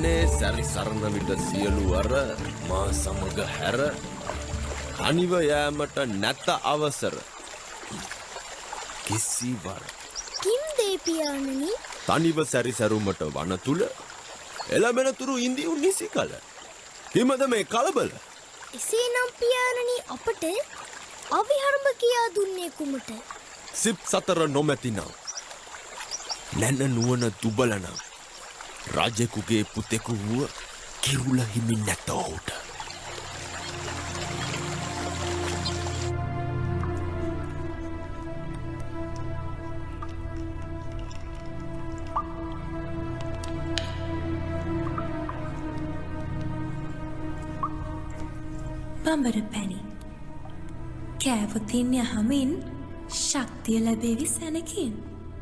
වානේ සැරි සරණ විට සියලු අර මා සමග හැර අනිව යෑමට නැත අවසර කිසිවර කිම් දේපියාණනි තනිව සැරි සැරුමට වන තුල එළඹෙනතුරු ඉන්දියු නිසි කල හිමද මේ කලබල එසේනම් පියාණනි අපට අවිහර්ම කියා දුන්නේ කුමට සිප් සතර නොමැතිනම් නැන නුවණ දුබලනම් රජෙකුගේ පුතෙකු වුව කිරුළ හිමි නැත ඔහුට බඹර පැණි කෑවොතින් යහමින් ශක්තිය ලැබේවි සැනකින්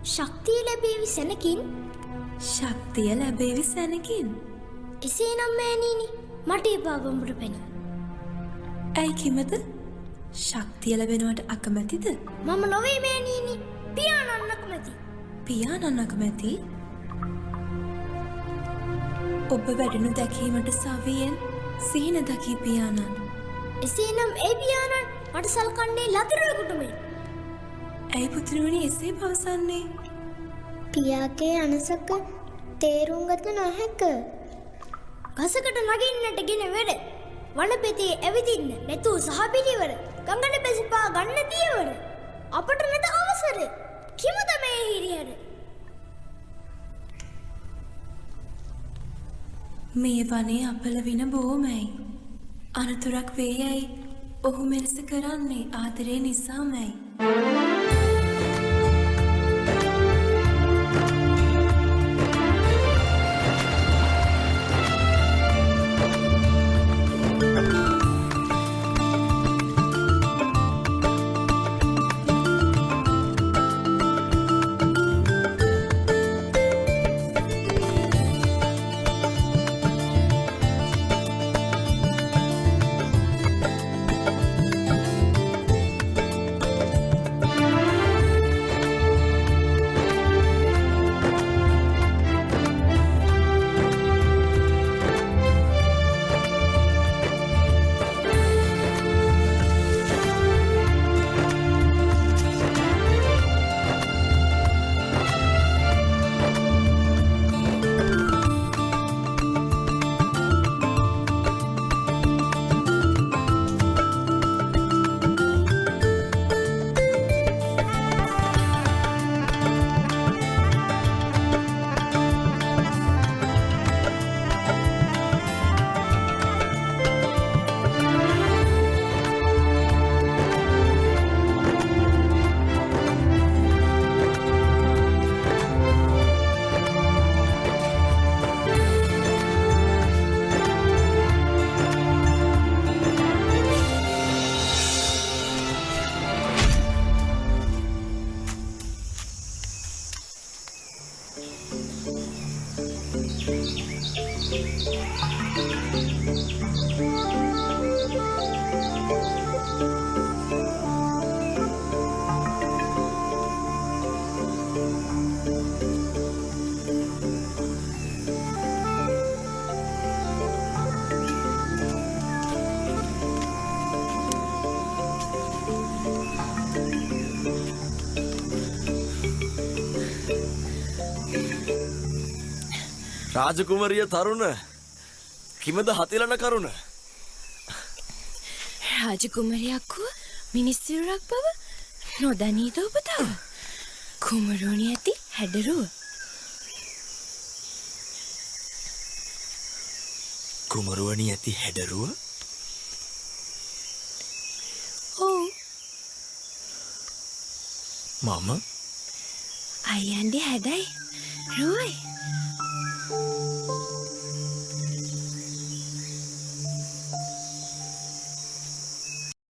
ශක්තිය ලැබේවි සැනකින් ශක්තිය ලැබේවි සැනකින් එසේනම් මෑණිනි මට එපා බඹර පැණි ඇයි කිමද ශක්තිය ලැබෙනවට අකමැතිද මම නොවේ මෑණිනි පියාණන් අකමැති පියාණන් අකමැති ඔබ වැඩනු දැකීමට සවියෙන් සිහින දකී පියාණන් එසේනම් ඒ පියාණන් මට සල්කන්නේ ලදරුවෙකුට මෙන් ඇයි පුතුරුවනි එසේ පවසන්නේ පියාගේ අනසක තේරුම් ගත නොහැක ගසකට නගින්නට ගෙන වැඩ වනපෙතේ ඇවිදින්න නැතුව සහ පිළිවර ගඟට බැසිපා ගන්න තියවර අපට නැත අවසර කිමුද මේ හිරියර මේ වනේ අපල වින බොහොමයි අනතුරක් වේ යයි ඔහු මෙලෙස කරන්නේ ආදරේ නිසාමයි රාජකුමරිය තරුණ කිමද හතිලන කරුණ රාජකුමරියක් වූ මිනිස්සිරුරක් බව නොදනීද ඔබ තව කුමරුවනි ඇති හැඩරුව කුමරුවනි ඇති හැඩරුව ඔව් මම අයියන්ගේ හැඩයි රුවයි